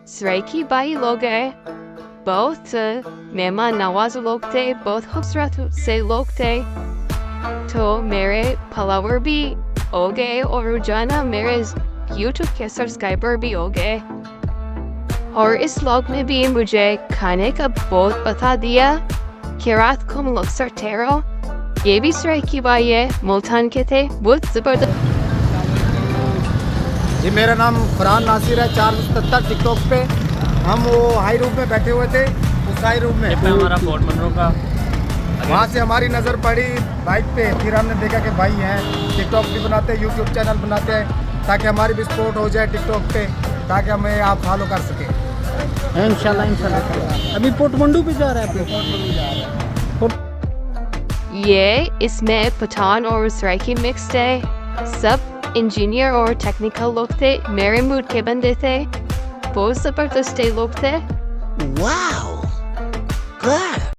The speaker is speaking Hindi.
सराइकी भाई लोग हैं, बहुत मेहमान नवाज लोग थे, बहुत खूबसूरत से लोग थे। तो मेरे फॉलोवर भी हो गए और रोजाना मेरे YouTube के सब्सक्राइबर भी हो गए। और इस व्लॉग में भी मुझे खाने का बहुत बता दिया कि रात को हम लोग सरते रहो। ये भी सराइकी भाई है, मुल्तान के थे, बहुत ज़बरदस्त। जी मेरा नाम फरहान नासिर है, 477 टिकटॉक पे। हम वो हाई रूम में बैठे हुए थे, उस हाई रूम में हमारा फोर्ट मनरो का वहाँ से हमारी नज़र पड़ी बाइक पे। फिर हमने देखा कि भाई हैं, टिकटॉक भी बनाते हैं, यूट्यूब चैनल बनाते हैं, ताकि हमारी भी सपोर्ट हो जाए टिकटॉक पे, ताकि हमें आप फॉलो कर सकें। इंशाल्लाह इंशाल्लाह। अभी पोर्टमंडू पे जा रहा है, पोर्टमंडू जा रहा है। ये इसमें पठान और सराइकी मिक्स्ड है। सब इंजीनियर और टेक्निकल लोग थे, मेरे मूड के बंदे थे, बहुत ज़बरदस्त लोग थे। Wow! Good!